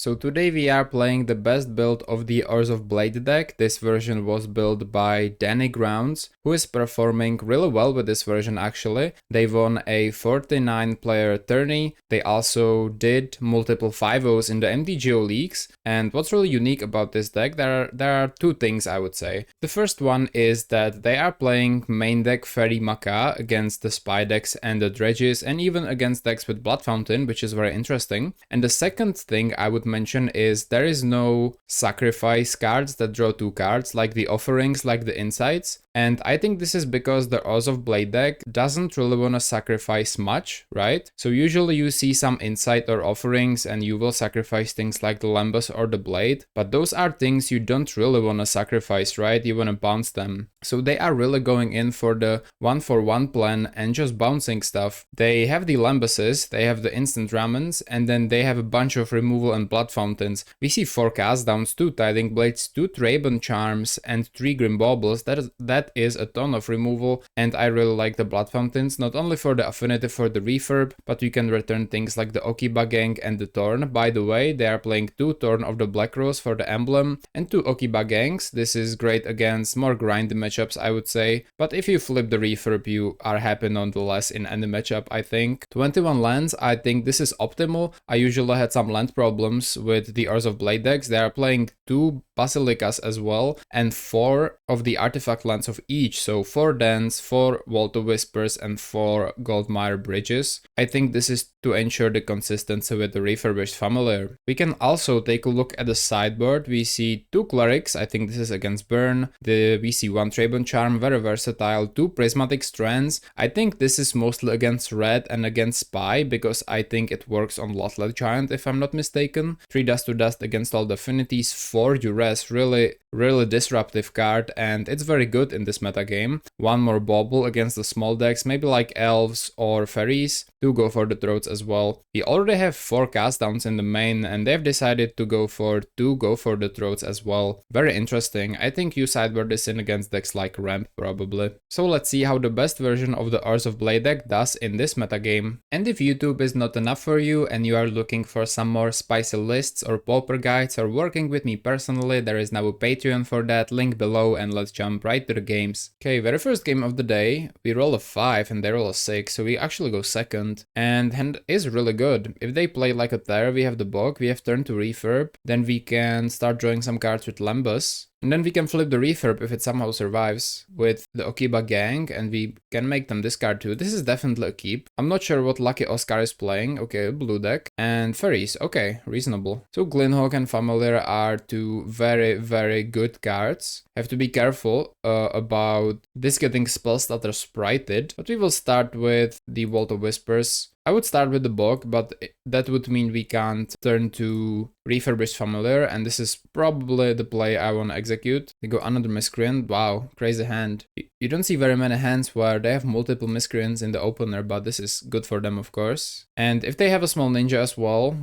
So today we are playing the best build of the Orzhov Blade deck. This version was built by dannygrounds, who is performing really well with this version actually. They won a 49 player tourney. They also did multiple 5-0s in the MTGO leagues. And what's really unique about this deck, there are two things I would say. The first one is that they are playing main deck Faerie Macabre against the spy decks and the dredges, and even against decks with Blood Fountain, which is very interesting. And the second thing I would mention is there is no sacrifice cards that draw 2 cards, like the offerings, like the insights. And I think this is because the Orzhov Blade deck doesn't really want to sacrifice much, right? So usually you see some insight or offerings and you will sacrifice things like the Lembas or the Blade, but those are things you don't really want to sacrifice, right? You want to bounce them. So they are really going in for the 1-for-1 plan and just bouncing stuff. They have the Lembases, they have the instant Ramens, and then they have a bunch of removal and blood fountains. We see 4 cast downs, 2 Tiding Blades, 2 Traben Charms, and 3 Grim Baubles. That is a ton of removal, and I really like the blood fountains, not only for the affinity for the refurb, but you can return things like the Okiba-Gang and the Thorn. By the way, they are playing 2 Thorn of the Black Rose for the emblem, and 2 Okiba-Gangs. This is great against more grindy matchups, I would say, but if you flip the refurb, you are happy nonetheless in any matchup, I think. 21 lands, I think this is optimal. I usually had some land problems with the Orzhov Blade decks. They are playing 2 Basilicas as well, and 4 of the artifact lands of each, so 4 Dens, 4 Vault of Whispers, and 4 Goldmire Bridges. I think this is to ensure the consistency with the refurbished familiar. We can also take a look at the sideboard. We see 2 Clerics, I think this is against Burn. We see 1 Traben Charm, very versatile, 2 Prismatic Strands. I think this is mostly against Red and against Spy, because I think it works on Lotleth Giant if I'm not mistaken. 3 Dust to Dust against all the affinities, 4 Duress, really disruptive card, and it's very good in this meta game. 1 more Bauble against the small decks, maybe like Elves or Faeries. 2 go for the throats as well. We already have 4 cast downs in the main, and they've decided to go for 2 go for the throats as well. Very interesting. I think you sideboard this in against decks like Ramp probably. So let's see how the best version of the Orzhov Blade deck does in this meta game. And if YouTube is not enough for you and you are looking for some more spicy lists or Pauper guides or working with me personally, there is now a Patreon for that, link below, and let's jump right to the games. Okay, very first game of the day, we roll a 5 and they roll a 6, so we actually go second, and hand is really good. If they play like a Terror, we have the Bog, we have turn to refurb, then we can start drawing some cards with Lembas. And then we can flip the refurb if it somehow survives with the Okiba-Gang, and we can make them discard too. This is definitely a keep. I'm not sure what Lucky Oscar is playing. Okay, blue deck. And Faeries. Okay, reasonable. So Glinhawk and Familiar are 2 very good cards. Have to be careful about this getting spell starter sprited. But we will start with the Vault of Whispers. I would start with the Bog, but that would mean we can't turn to Refurbished Familiar, and this is probably the play I want to execute. They go another Miscreant. Wow, crazy hand. You don't see very many hands where they have multiple Miscreants in the opener, but this is good for them, of course. And if they have a small ninja as well,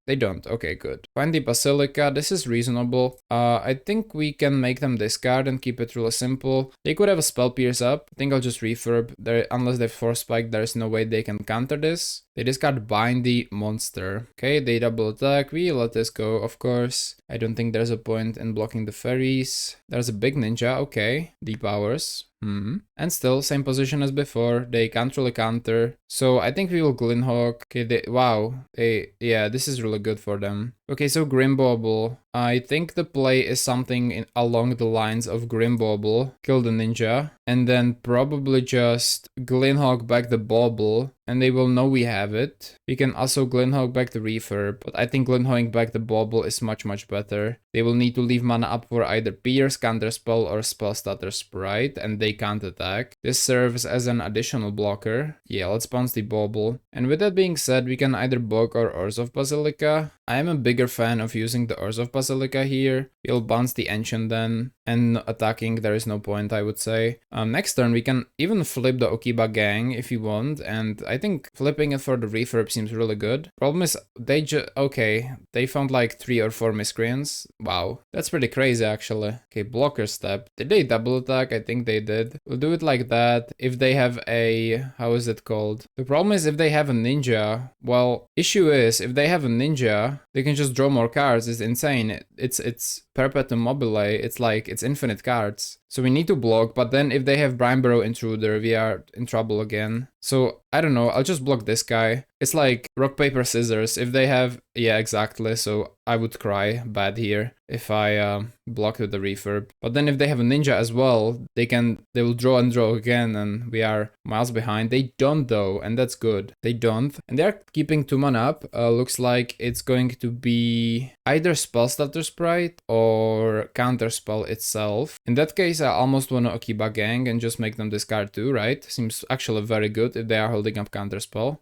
they don't. Okay, good. Find the Basilica. This is reasonable. I think we can make them discard and keep it really simple. They could have a Spell Pierce up. I think I'll just refurb. Unless they Force Spike, there's no way they can counter this. They discard Bind the Monster. Okay, they double attack. We let this go, of course. I don't think there's a point in blocking the Faeries. There's a big ninja. Okay, Deep Hours. And still, same position as before. They can't really counter. So I think we will Glinhawk. Okay, yeah, this is really good for them. Okay, so Grim Bauble. I think the play is something along the lines of Grim Bauble. Kill the ninja. And then probably just Glinhawk back the Bauble. And they will know we have it. We can also Glinhawk back the refurb. But I think Glinhawking back the Bauble is much better. They will need to leave mana up for either Pierce, Counterspell, or Spellstutter Sprite. And they can't attack. This serves as an additional blocker. Yeah, let's bounce the Bauble. And with that being said, we can either Bog or Orzhov Basilica. I am a bigger fan of using the Orzhov Basilica Basilica here. We'll bounce the Ancient then, and attacking there is no point, I would say. Next turn we can even flip the Okiba-Gang if you want, and I think flipping it for the refurb seems really good. Problem is they okay, they found like 3 or 4 miscreants. Wow, that's pretty crazy actually. Okay, blocker step. Did they double attack? I think they did. We'll do it like that. If they have a, how is it called? The problem is if they have a ninja, well, issue is if they have a ninja, they can just draw more cards. It's insane. It's perpetuum mobile. It's like, it's infinite cards. So we need to block, but then if they have Brine Burrow Intruder, we are in trouble again. So I don't know, I'll just block this guy. It's like rock, paper, scissors. If they have, yeah, exactly. So I would cry bad here if I block with the refurb. But then if they have a ninja as well, they will draw and draw again, and we are miles behind. They don't though, and that's good. They don't, and they're keeping 2 mana up. Looks like it's going to be either Spell Stutter Sprite or Counterspell itself. In that case, I almost want to Okiba-Gang and just make them discard 2, right? Seems actually very good if they are holding up Counterspell.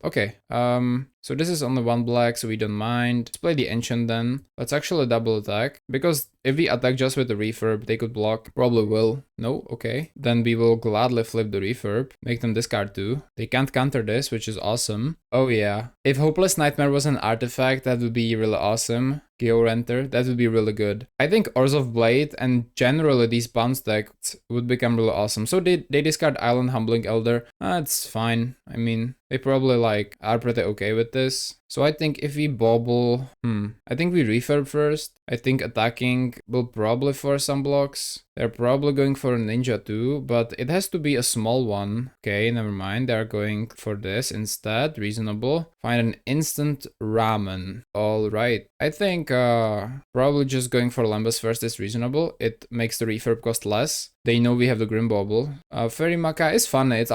Okay. So this is only 1 black, so we don't mind. Let's play the Ancient then. Let's actually double attack, because if we attack just with the refurb, they could block. Probably will. No? Okay. Then we will gladly flip the refurb, make them discard 2. They can't counter this, which is awesome. Oh yeah. If Hopeless Nightmare was an artifact, that would be really awesome. Georenter, that would be really good. I think Orzhov Blade and generally these bounce decks would become really awesome. So they discard Island Humbling Elder. It's fine. I mean, they probably like are pretty okay with this. So I think if we bobble, I think we refurb first. I think attacking will probably force some blocks. They're probably going for a ninja too, but it has to be a small one. Okay, never mind. They're going for this instead. Reasonable. Find an instant ramen. All right. I think probably just going for Lambus first is reasonable. It makes the refurb cost less. They know we have the Grim Bauble. Faerie Macabre is funny. It's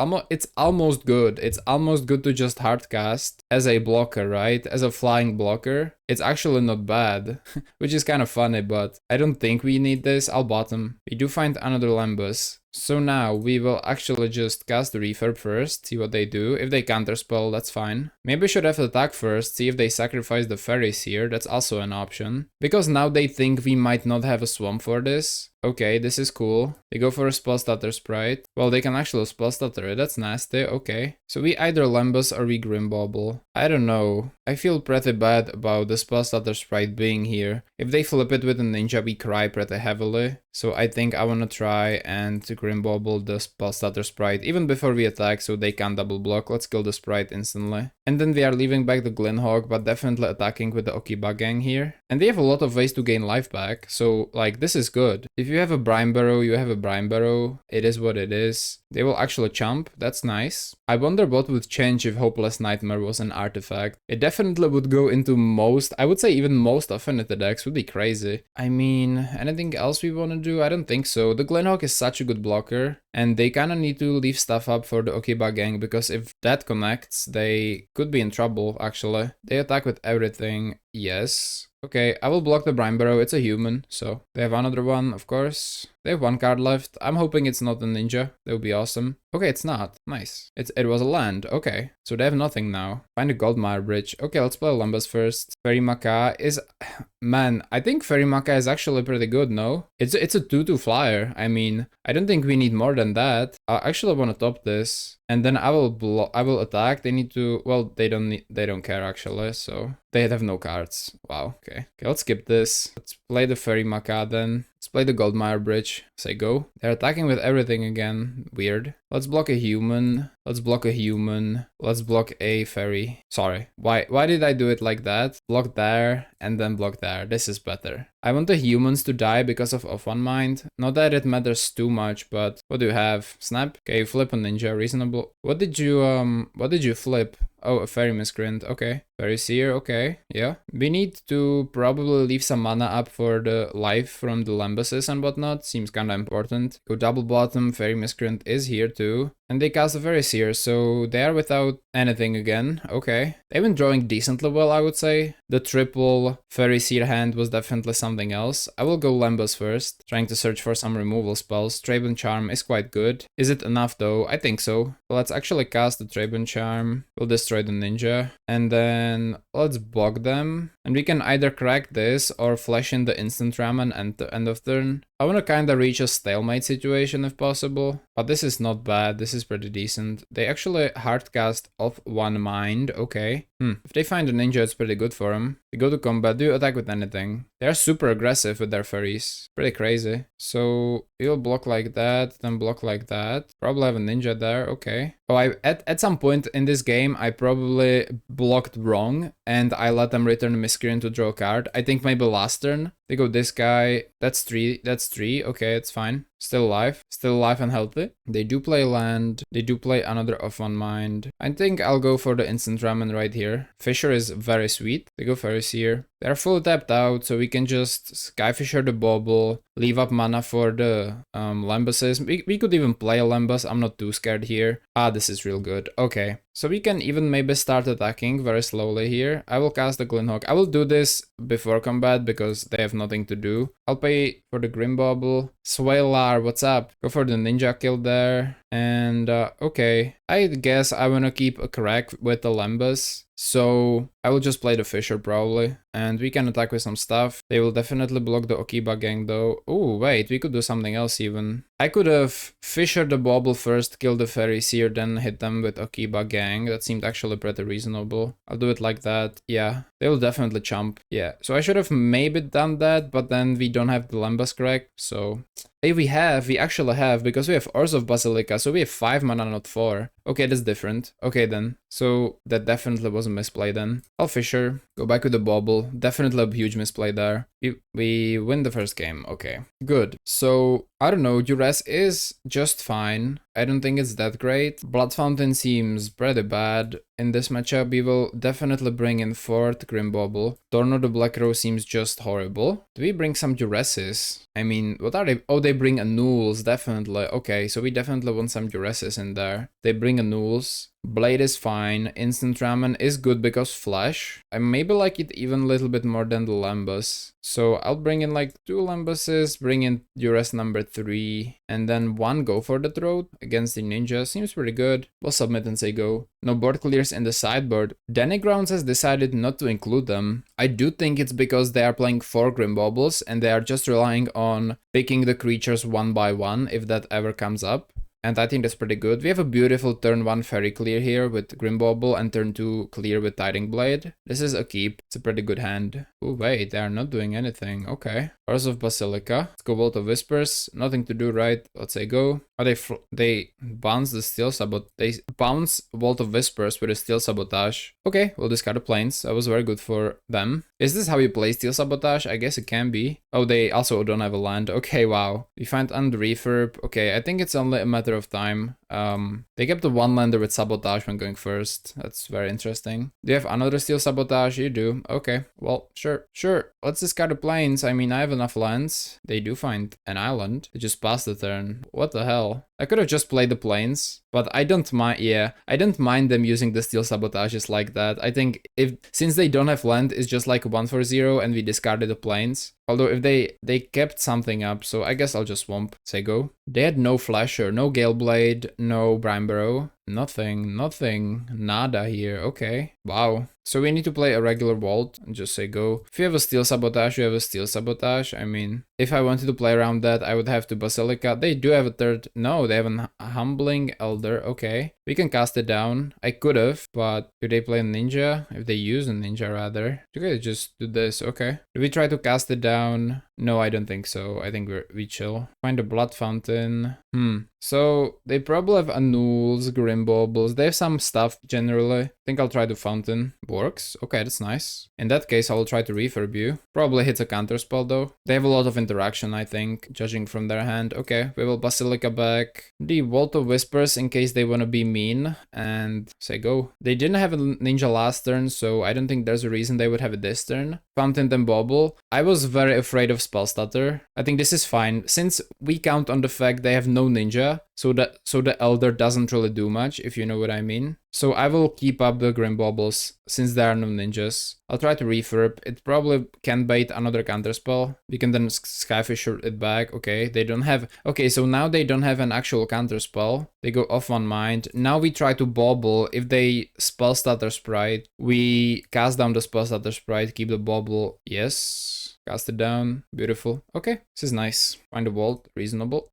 almost good. It's almost good to just hardcast as a blocker, right? As a flying blocker. It's actually not bad, which is kind of funny, but I don't think we need this. I'll bottom. We do find another Lambus. So now we will actually just cast the refurb first, see what they do. If they counterspell, that's fine. Maybe we should have attack first, see if they sacrifice the Faeries here. That's also an option. Because now they think we might not have a swamp for this. Okay, this is cool. They go for a Spell Stutter Sprite. Well, they can actually Spell Stutter it. That's nasty. Okay. So we either Lambus or we Grim Bauble. I don't know. I feel pretty bad about the Spell Stutter Sprite being here. If they flip it with a ninja, we cry pretty heavily. So I think I want to try and Grim Bauble the Spell Stutter Sprite even before we attack, so they can't double block. Let's kill the Sprite instantly. And then we are leaving back the Glinhawk, but definitely attacking with the Okiba-Gang here. And they have a lot of ways to gain life back, so like this is good. If you have a Brine Burrow, you have a Brine Burrow. It is what it is. They will actually chump. That's nice. I wonder what would change if Hopeless Nightmare was an artifact. It definitely would go into most, I would say even most Affinity decks. Would be crazy. I mean, anything else we want to do? I don't think so. The Glinhawk is such a good blocker, and they kind of need to leave stuff up for the Okiba-Gang, because if that connects, they could be in trouble, actually. They attack with everything. Yes. Okay, I will block the Brine Burrow. It's a human, so they have another one, of course. They have 1 card left. I'm hoping it's not a ninja. That would be awesome. Okay, it's not. Nice. It was a land. Okay, so they have nothing now. Find a Goldmire Bridge. Okay, let's play Lambus first. Faerie Macabre is... Man, I think Faerie Macabre is actually pretty good, no? It's a 2/2 flyer. I mean, I don't think we need more than that. I actually want to top this. And then I will attack. They need to... Well, they don't care actually, so... They have no cards. Wow, okay. Okay, let's skip this. Let's play the Faerie Macabre then. Let's play the Goldmire Bridge. Say go. They're attacking with everything again. Weird. Let's block a human. Let's block a human. Let's block a fairy. Sorry. Why did I do it like that? Block there and then block there. This is better. I want the humans to die because of One Mind. Not that it matters too much, but what do you have? Snap? Okay, flip a ninja. Reasonable. What did you flip? Oh, a Fairy Miscreant. Okay. Fairy Seer. Okay. Yeah. We need to probably leave some mana up for the life from the Lambuses and whatnot. Seems kinda important. Go double bottom. Fairy Miscreant is here too. And they cast a Fairy Seer, so they are without anything again. Okay. They've been drawing decently well, I would say. The triple Fairy Seer hand was definitely something else. I will go Lambus first, trying to search for some removal spells. Traben Charm is quite good. Is it enough though? I think so. Well, let's actually cast the Traben Charm. We'll destroy destroy the ninja. And then let's block them. And we can either crack this or flash in the instant ramen at the end of turn. I want to kind of reach a stalemate situation if possible. But this is not bad. This is pretty decent. They actually hardcast off one mind. Okay. If they find a ninja, it's pretty good for them. They go to combat. Do you attack with anything? They're super aggressive with their Faeries. Pretty crazy. So you'll block like that, then block like that. Probably have a ninja there. Okay. Oh, at some point in this game, I probably blocked wrong and I let them return a miscreant to draw a card. I think maybe last turn. They go this guy. That's 3. That's 3. Okay, it's fine. Still alive and healthy. They do play land. They do play another off one mind. I think I'll go for the instant ramen right here. Fisher is very sweet. They go Faeries here. They're fully tapped out, so we can just Skyfisher the bauble, leave up mana for the Lembuses. We could even play a Lembus. I'm not too scared here. Ah, this is real good. Okay. So we can even maybe start attacking very slowly here. I will cast the Glinhawk. I will do this before combat because they have nothing to do. I'll pay for the Grim Bauble. Swaylar, what's up? Go for the ninja kill there. And okay, I guess I wanna keep a crack with the Lembus. So I will just play the Fisher probably. And we can attack with some stuff. They will definitely block the Okiba-Gang though. Oh wait, we could do something else even. I could have Fisher the Bauble first, kill the Faeries here, then hit them with Okiba-Gang. That seemed actually pretty reasonable. I'll do it like that. Yeah, they will definitely chump. Yeah, so I should have maybe done that, but then we don't have the Lembus crack, so... Hey, we actually have, because we have Orzhov Basilica, so we have 5 mana, not 4. Okay, that's different. Okay then, so that definitely was a misplay then. I'll Fisher, go back with the Bauble, definitely a huge misplay there. We win the first game, okay. Good, so I don't know, Duress is just fine. I don't think it's that great. Blood Fountain seems pretty bad. In this matchup, we will definitely bring in 4th Grim Bauble. Torno the Black Rose seems just horrible. Do we bring some Duresses? I mean, what are they? Oh, they bring Annuls, definitely. Okay, so we definitely want some Duresses in there. They bring Annuls. Blade is fine. Instant Ramen is good because Flash. I maybe like it even a little bit more than the Lembus. So I'll bring in like 2 Lembuses, bring in Duress number 3, and then 1 go for the throat against the ninja. Seems pretty good. We'll submit and say go. No board clears in the sideboard. Dannygrounds has decided not to include them. I do think it's because they are playing 4 Grim Baubles and they are just relying on picking the creatures one by one if that ever comes up. And I think that's pretty good. We have a beautiful turn 1 Faerie clear here with Grim Bauble and turn 2 clear with Tiding Blade. This is a keep. It's a pretty good hand. Oh wait, they are not doing anything. Okay. Orzhov Basilica. Let's go Vault of Whispers. Nothing to do, right? Let's say go. Oh, they bounce the Steel Sabotage. They bounce Vault of Whispers with a Steel Sabotage. Okay, we'll discard the Plains. That was very good for them. Is this how you play Steel Sabotage? I guess it can be. Oh, they also don't have a land. Okay, wow. We find Under Refurb. Okay, I think it's only a matter of time. They kept the 1-lander with Sabotage when going first. That's very interesting. Do you have another Steel Sabotage? You do. Okay, well, sure. Let's discard the Plains. I mean, I have enough lands. They do find an island. They just passed the turn. What the hell? I could have just played the Plains, but I don't mind. Yeah, I don't mind them using the Steel Sabotages like that. I think since they don't have land, it's just like 1 for 0 and we discarded the Plains. Although if they kept something up, so I guess I'll just swamp. Say go. They had no Flasher, no Gale Blade, no Brineburrow. Nothing, nada here. Okay, wow. So we need to play a regular vault and just say go. If you have a Steel Sabotage, you have a Steel Sabotage. I mean, if I wanted to play around that, I would have to Basilica. They do have a third. No, they have a Humbling Elder. Okay, we can cast it down. I could have, but do they play a Ninja? If they use a Ninja rather. Okay, just do this. Okay. Do we try to cast it down? No, I don't think so. I think we chill. Find a Blood Fountain. So they probably have Annuls, Grim Baubles. They have some stuff generally. I think I'll try the Fountain. Works. Okay, that's nice. In that case, I will try to refurb you. Probably hits a counter spell though. They have a lot of interaction, I think, judging from their hand. Okay, we will Basilica back. The Vault of Whispers in case they want to be mean. And say go. They didn't have a Ninja last turn, so I don't think there's a reason they would have it this turn. Fountain then Bauble. I was very afraid of Spell Stutter. I think this is fine. Since we count on the fact they have no Ninja, Basilica, so the Elder doesn't really do much, if you know what I mean. So I will keep up the Grim Baubles, since there are no ninjas. I'll try to refurb. It probably can bait another counterspell. We can then Skyfisher it back. Okay, they don't have... Okay, so now they don't have an actual counterspell. They go off one mind. Now we try to bauble. If they spell stutter sprite, we cast down the spell stutter sprite, keep the bauble. Yes. Cast it down. Beautiful. Okay, this is nice. Find a vault. Reasonable.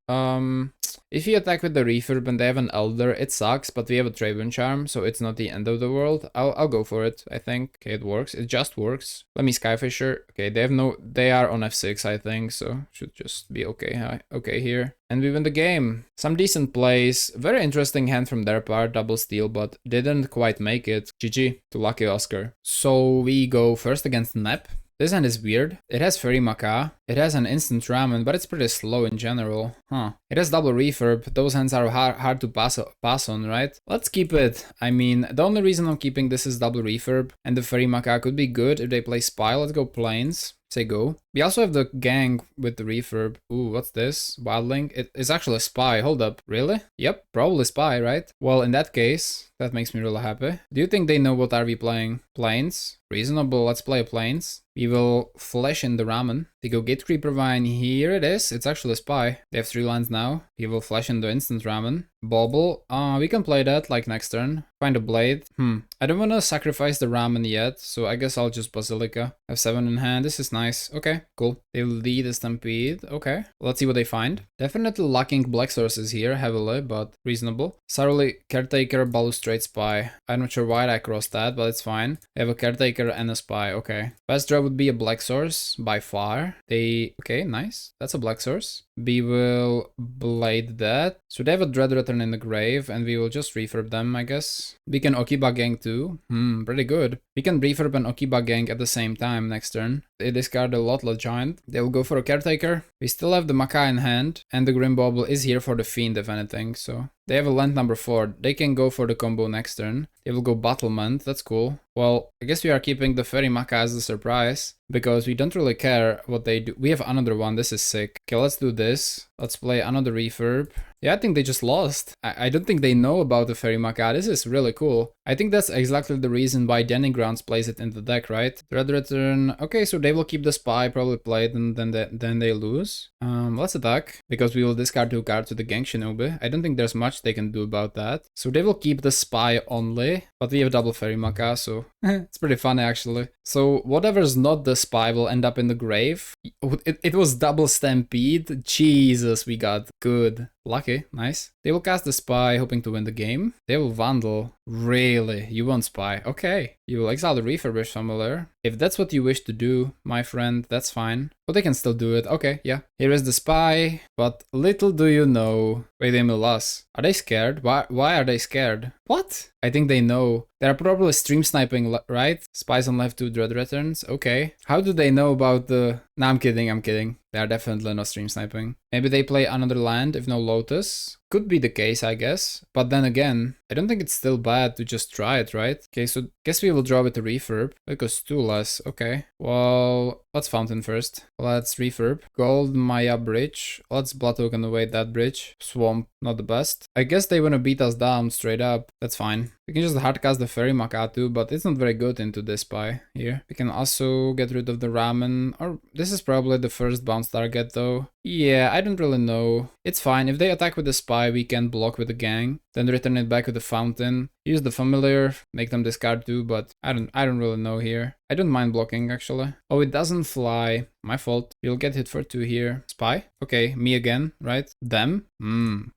If you attack with the refurb and they have an Elder, it sucks, but we have a Traven Charm, so it's not the end of the world. I'll go for it, I think. Okay, it works. It just works. Let me Skyfisher. Okay, they are on F6, I think, so should just be okay. Okay here. And we win the game. Some decent plays. Very interesting hand from their part, double steal, but didn't quite make it. GG to Lucky Oscar. So we go first against Nep. This hand is weird. It has Faerie Macabre. It has an instant ramen, but it's pretty slow in general. Huh. It has double refurb. Those hands are hard to pass on, right? Let's keep it. I mean, the only reason I'm keeping this is double refurb, and the Faerie Macabre could be good if they play Spy. Let's go Plains. Say go. We also have the gang with the refurb. Ooh, what's this? Wildling? It is actually a Spy. Hold up. Really? Yep, probably Spy, right? Well, in that case, that makes me really happy. Do you think they know what are we playing? Plains? Reasonable. Let's play Plains. We will flash in the ramen. They go Gate Creeper Vine. Here it is. It's actually a Spy. They have 3 lands now. He will flash in the instant ramen. Bobble. We can play that like next turn. Find a blade. I don't want to sacrifice the ramen yet, so I guess I'll just Basilica. Have 7 in hand. This is nice. Okay, cool. They lead a Stampede. Okay, let's see what they find. Definitely lacking black sources here heavily, but reasonable. Surly Caretaker, Balustrade, Spy. I'm not sure why I crossed that, but it's fine. They have a Caretaker and a Spy. Okay. Best draw would be a black source by far. Okay, nice. That's a black source. We will blade that. So they have a Dread Return in the grave, and we will just refurb them, I guess. We can Okiba-Gang too. Pretty good. We can refurb an Okiba-Gang at the same time next turn. They discard a Lotla Giant. They will go for a Caretaker. We still have the Maca in hand, and the Grim Bauble is here for the Fiend, if anything, so... They have a land number 4. They can go for the combo next turn. They will go Battlement. That's cool. Well, I guess we are keeping the Faerie Macabre as a surprise, because we don't really care what they do. We have another one. This is sick. Okay, let's do this. Let's play another refurb. Yeah, I think they just lost. I don't think they know about the Faerie Macabre. This is really cool. I think that's exactly the reason why dannygrounds plays it in the deck, right? Dread Return. Okay, so they will keep the Spy, probably play it, and then they lose. Let's attack, because we will discard 2 cards with the Gang Shinobi. I don't think there's much they can do about that. So they will keep the Spy only, but we have double Faerie Macabre, so it's pretty funny actually. So whatever's not the Spy will end up in the grave. It was double Stampede. Jesus, we got good. Lucky, nice. They will cast the Spy, hoping to win the game. They will Vandal. Really? You want Spy? Okay. You will exile the Refurbish Familiar. If that's what you wish to do, my friend, that's fine. But they can still do it. Okay, yeah. Here is the Spy, but little do you know. Wait, they will loss. Are they scared? Why are they scared? What? I think they know. They're probably stream sniping, right? Spies on left 2 Dread Returns. Okay. How do they know about the... Nah, I'm kidding. They are definitely not stream sniping. Maybe they play another land if no Lotus. Could be the case, I guess. But then again, I don't think it's still bad to just try it, right? Okay, so guess we will draw with the refurb. Because 2 less. Okay. Well, let's Fountain first. Let's refurb. Gold Maya Bridge. Let's Blood Token away that bridge. Swamp, not the best. I guess they wanna beat us down straight up. That's fine. We can just hardcast the Faerie Macabre too, but it's not very good into this Spy here. We can also get rid of the Ramen. Or this is probably the first bounce target though. Yeah, I don't really know. It's fine. If they attack with the Spy, we can block with the Gang. Then return it back with the Fountain. Use the Familiar, make them discard too, but I don't really know here. I don't mind blocking actually. Oh, it doesn't fly. My fault. You'll get hit for 2 here. Spy? Okay, me again, right? Them?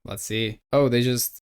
Let's see. Oh, they just...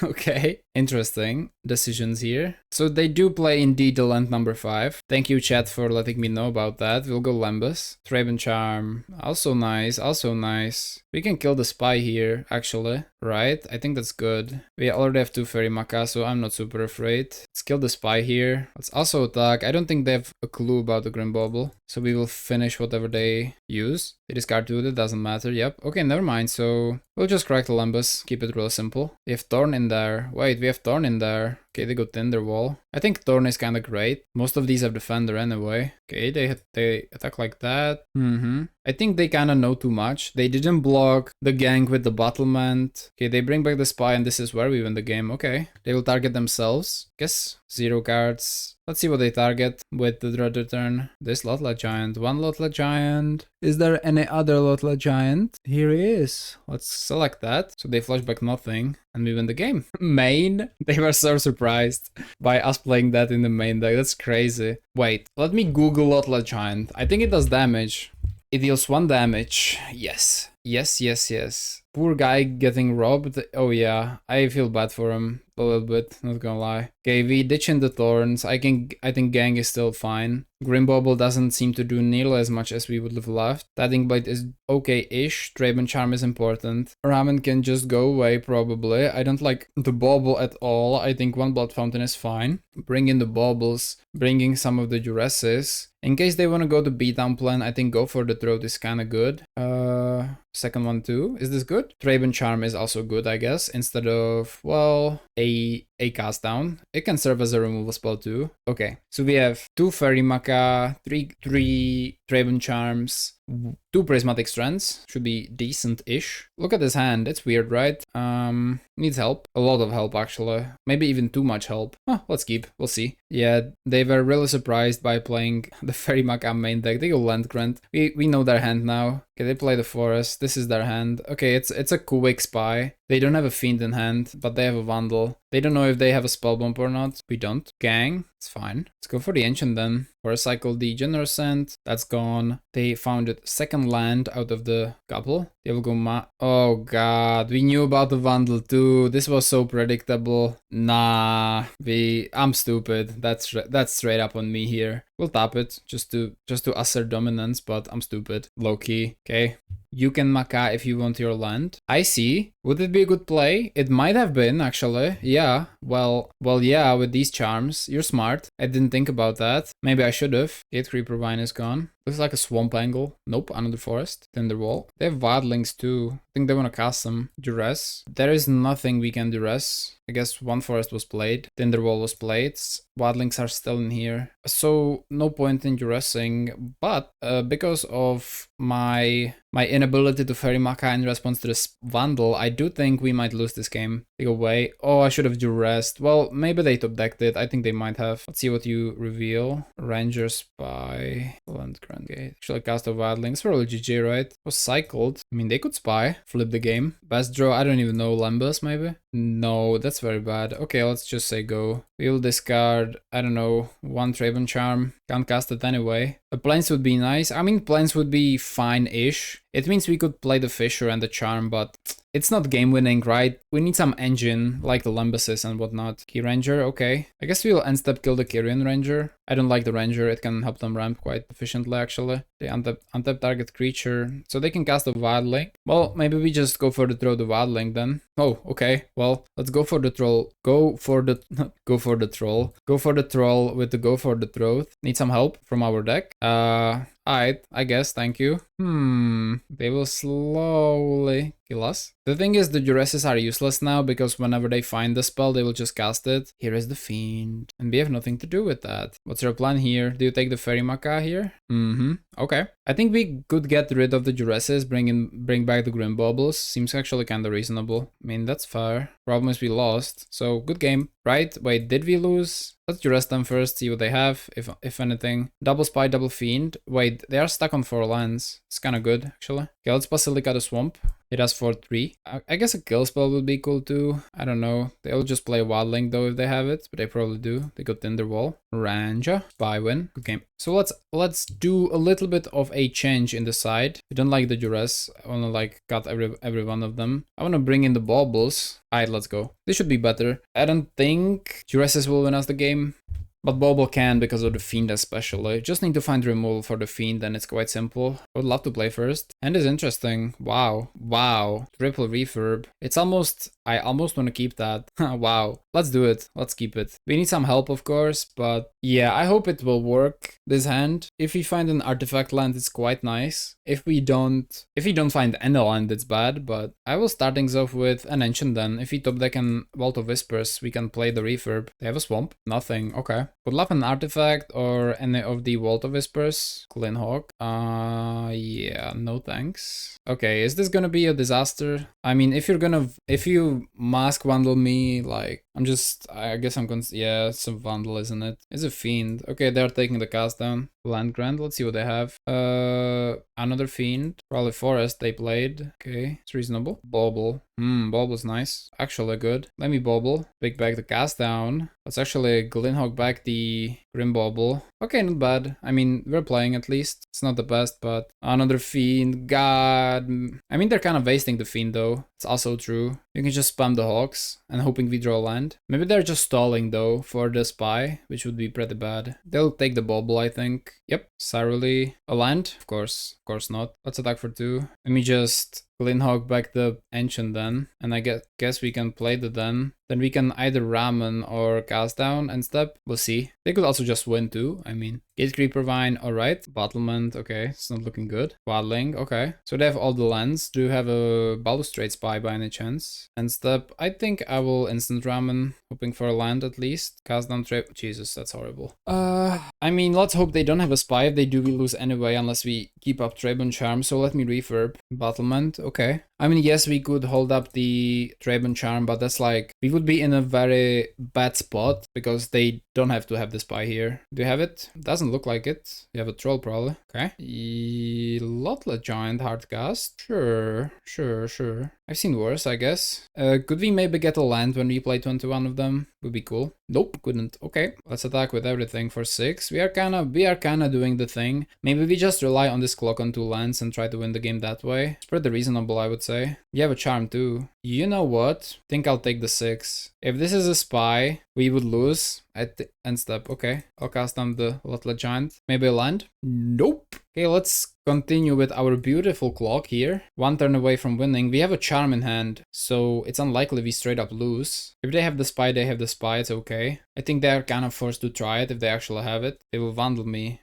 okay. Interesting decisions here. So they do play indeed the land number 5. Thank you, chat, for letting me know about that. We'll go Lembas. Traven Charm. Also nice, also nice. We can kill the Spy here, actually. Right? I think that's good. We already have 2 Faerie Macabre, so I'm not super afraid. Let's kill the spy here. Let's also attack. I don't think they have a clue about the Grim Bauble. So we will finish whatever they use. They discard 2, that doesn't matter. Yep. Okay, never mind. So we'll just crack the Lembas. Keep it real simple. We have Thorn in there. Wait, we have Thorn in there. Okay, they go Tinderwall. I think Thorn is kind of great. Most of these have Defender anyway. Okay, they attack like that. I think they kind of know too much. They didn't block the gang with the battlement. Okay, they bring back the spy and this is where we win the game. Okay, they will target themselves. Guess 0 cards. Let's see what they target with the Dread Return. This Lotla Giant. 1 Lotla Giant. Is there any other Lotla Giant? Here he is. Let's select that. So they flash back nothing and we win the game. Main? They were so surprised by us playing that in the main deck. That's crazy. Wait, let me Google Lotla Giant. I think it does damage. It deals 1 damage. Yes. Yes. Poor guy getting robbed. Oh yeah, I feel bad for him a little bit, not gonna lie. Okay, we ditch in the Thorns. I think Gang is still fine. Grim Bauble doesn't seem to do nearly as much as we would have loved. Static Blade is okay-ish. Draven Charm is important. Ramen can just go away, probably. I don't like the Bauble at all. I think 1 Blood Fountain is fine. Bring in the Baubles, bringing some of the Duresses. In case they want to go the beatdown plan, I think go for the throat is kind of good. Second one too. Is this good? Draven Charm is also good, I guess. Instead of, well, a cast down. It can serve as a removal spell too. Okay, so we have 2 Faerie Macabre, 3 Draven Charms, 2 Prismatic Strands. Should be decent-ish. Look at this hand. It's weird, right? Needs help. A lot of help, actually. Maybe even too much help. Huh, let's keep. We'll see. Yeah, they were really surprised by playing the Faerie Macabre main deck. They go Land Grant. We know their hand now. Okay, they play the Forest. This is their hand. Okay, it's a quick spy. They don't have a Fiend in hand, but they have a Vandal. They don't know if they have a Spellbomb or not. We don't. Gang, it's fine. Let's go for the Ancient then. For a cycle, the Generosant. That's gone. They found it second land out of the couple. They will go oh god, we knew about the Vandal too. This was so predictable. Nah, I'm stupid. That's straight up on me here. We'll tap it just to assert dominance, but I'm stupid. Low key. Okay. You can Maca if you want your land. I see. Would it be a good play? It might have been, actually. Yeah. Well, yeah, with these charms. You're smart. I didn't think about that. Maybe I should have. Gate Creeper Vine is gone. Looks like a swamp angle. Nope, another forest. Tinderwall. They have Wildlings too. I think they want to cast some. Duress. There is nothing we can duress. I guess 1 forest was played. Tinderwall was played. Wildlings are still in here. So no point in duressing. But because of my inability to Faerie Macabre in response to this Vandal, I do think we might lose this game. They go away. Oh, I should have duressed. Well, maybe they top decked it. I think they might have. Let's see what you reveal. Ranger, Spy, Land Grant Gate. Actually cast a Wildlings. Probably GG, right? It was cycled. I mean, they could spy. Flip the game. Best draw, I don't even know. Lembas, maybe? No, that's very bad. Okay, let's just say go. We will discard, I don't know, 1 Draven Charm. Can't cast it anyway. A Plains would be nice. I mean, Plains would be fine-ish. It means we could play the Fissure and the Charm, but it's not game-winning, right? We need some engine, like the Lembasis and whatnot. Key Ranger, okay. I guess we'll end-step kill the Kyrian Ranger. I don't like the Ranger, it can help them ramp quite efficiently, actually. They untap target creature, so they can cast a Wildling. Well, maybe we just go for the throw the Wildling then. Oh, okay. Well, let's go for the troll. Go for the troll. Go for the troll with the go for the throat. Need some help from our deck. Alright, I guess, thank you. They will slowly kill us. The thing is, the Duresses are useless now because whenever they find the spell, they will just cast it. Here is the Fiend. And we have nothing to do with that. What's your plan here? Do you take the Faerie Macabre here? Okay. I think we could get rid of the Duresses, bring back the Grim Baubles. Seems actually kinda reasonable. I mean, that's fair. Problem is we lost. So, good game, right? Wait, did we lose? Let's duress them first, see what they have, if anything. Double Spy, double Fiend. Wait, they are stuck on 4 lands. It's kinda good, actually. Okay, let's Basilica the Swamp. It has 4/3. I guess a kill spell would be cool too. I don't know. They'll just play Wildling though if they have it, but they probably do. They got Tinderwall. Ranger. Spy win. Good game. So let's do a little bit of a change in the side. We don't like the Duress. I wanna like cut every one of them. I wanna bring in the Baubles. Alright, let's go. This should be better. I don't think Duresses will win us the game. But Bauble can because of the Fiend especially. Just need to find removal for the Fiend and it's quite simple. I would love to play first. And it's interesting. Wow. Wow. Triple refurb. It's almost... I almost want to keep that. Wow. Let's do it. Let's keep it. We need some help, of course, but yeah, I hope it will work, this hand. If we find an artifact land, it's quite nice. If we don't find any land, it's bad, but I will start things off with an Ancient then. If we top deck an Vault of Whispers, we can play the refurb. They have a swamp? Nothing. Okay. Would love an artifact or any of the Vault of Whispers. Glinhawk. Yeah, no thanks. Okay, is this gonna be a disaster? I mean, if you Mask Vandal me, like, I guess I'm gonna, yeah, it's a Vandal, isn't it? It's a Fiend. Okay, they're taking the cast down. Land Grant, let's see what they have. Another Fiend. Probably Forest they played. Okay, it's reasonable. Bauble. Bauble's nice. Actually good. Let me Bauble. Pick back the cast down. Let's actually Glinhawk back the Grim Bauble. Okay, not bad. I mean, we're playing at least. It's not the best, but another Fiend. God. I mean, they're kind of wasting the Fiend though. It's also true. You can just spam the Hawks and hoping we draw land. Maybe they're just stalling though for the Spy, which would be pretty bad. They'll take the Bauble, I think. Yep, Saruli. A land? Of course not. Let's attack for 2. Let me just Glinhawk back the Ancient then, and I guess we can play the then. Then we can either Ramen or cast down and step. We'll see. They could also just win too. I mean, Gate Creeper Vine, alright. Battlement, okay, it's not looking good. Waddling, okay. So they have all the lands. Do you have a Balustrade Spy by any chance? And step, I think I will instant Ramen, hoping for a land at least. Cast down trip. Jesus, that's horrible. I mean, let's hope they don't have a Spy. If they do, we lose anyway, unless we keep up Trabon Charm. So let me refurb. Battlement, okay. I mean, yes, we could hold up the Trabon Charm, but that's like, we would be in a very bad spot because they don't have to have the Spy here. Do you have it? Doesn't look like it. You have a Troll probably. Okay. Lotla Giant Hardcast. Sure. I've seen worse, I guess. Could we maybe get a land when we play 21 of them? Would be cool. Nope, couldn't. Okay, let's attack with everything for 6. We are kinda doing the thing. Maybe we just rely on this clock on 2 lands and try to win the game that way. It's pretty reasonable, I would say. You have a Charm too. You know what? Think I'll take the 6. If this is a Spy, we would lose at the end step. Okay, I'll cast down the Lotla Giant. Maybe a land? Nope. Okay, let's continue with our beautiful clock here. 1 turn away from winning. We have a Charm in hand, so it's unlikely we straight up lose. If they have the Spy, they have the Spy, it's okay. I think they are kind of forced to try it if they actually have it. They will Vandal me.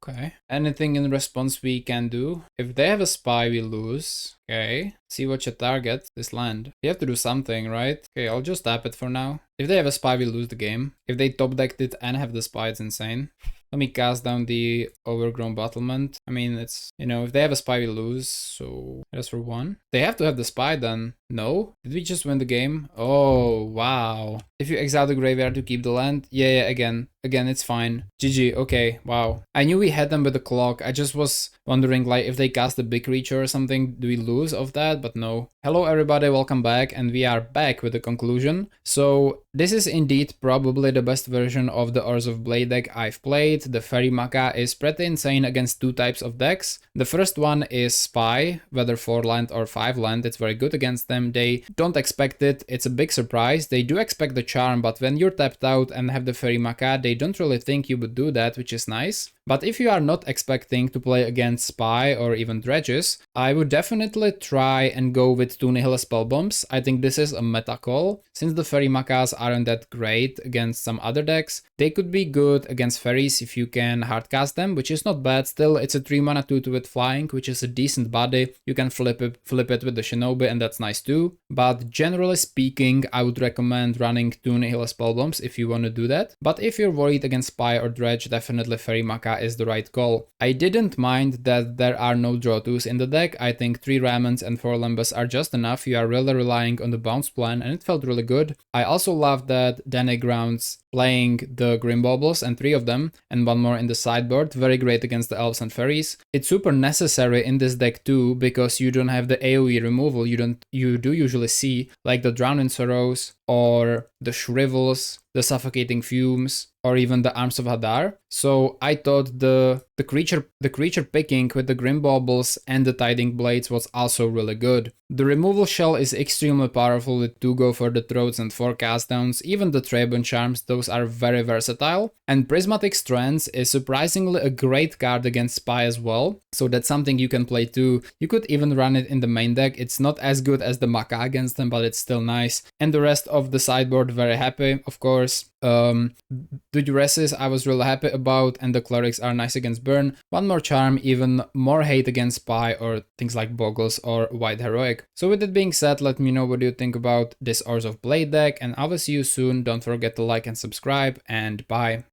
Okay. Anything in response we can do? If they have a Spy, we lose. Okay. See what you target. This land. You have to do something, right? Okay, I'll just tap it for now. If they have a Spy, we lose the game. If they top decked it and have the Spy, it's insane. Let me cast down the Overgrown Battlement. I mean, it's, you know, if they have a Spy, we lose, so that's for 1. They have to have the Spy then. No? Did we just win the game? Oh, wow. If you exile the graveyard to keep the land, yeah, again, it's fine. GG, okay, wow. I knew we had them with the clock. I just was wondering, like, if they cast a big creature or something, do we lose of that? But no. Hello everybody, welcome back, and we are back with the conclusion. So, this is indeed probably the best version of the Orzhov Blade deck I've played. The Faerie Macabre is pretty insane against 2 types of decks. The first one is Spy, whether 4 land or 5 land, it's very good against them. They don't expect it, it's a big surprise. They do expect the Charm, but when you're tapped out and have the Faerie Macabre, they don't really think you would do that, which is nice. But if you are not expecting to play against Spy or even Dredges, I would definitely try and go with 2 Nihil Spellbombs. I think this is a meta call. Since the Faerie Macabres aren't that great against some other decks, they could be good against Faeries if you can hardcast them, which is not bad. Still, it's a 3 mana 2/2 with flying, which is a decent body. You can flip it with the Shinobi and that's nice too. But generally speaking, I would recommend running 2 Nihil Spellbombs if you want to do that. But if you're worried against Spy or Dredge, definitely Faerie Macabre is the right call. I didn't mind that there are no draw 2s in the deck. I think 3 Ramens and 4 Lembas are just enough. You are really relying on the bounce plan and it felt really good. I also love that dannygrounds playing the Grim Baubles and 3 of them and 1 more in the sideboard. Very great against the Elves and Fairies. It's super necessary in this deck too because you don't have the AoE removal you do usually see, like the Drowning Sorrows or the Shrivels, the Suffocating Fumes, or even the Arms of Hadar. So I thought the The creature picking with the Grim Baubles and the Tiding Blades was also really good. The removal shell is extremely powerful with 2 go for the throats and 4 cast downs, even the Tribune Charms, those are very versatile. And Prismatic Strands is surprisingly a great card against Spy as well, so that's something you can play too. You could even run it in the main deck. It's not as good as the Maca against them, but it's still nice. And the rest of the sideboard, very happy, of course. The Duresses I was really happy about, and the Clerics are nice against Burn. One more Charm, even more hate against Spy or things like Boggles or White Heroic. So with that being said, let me know what you think about this Orzhov Blade deck, and I will see you soon. Don't forget to like and subscribe, and bye.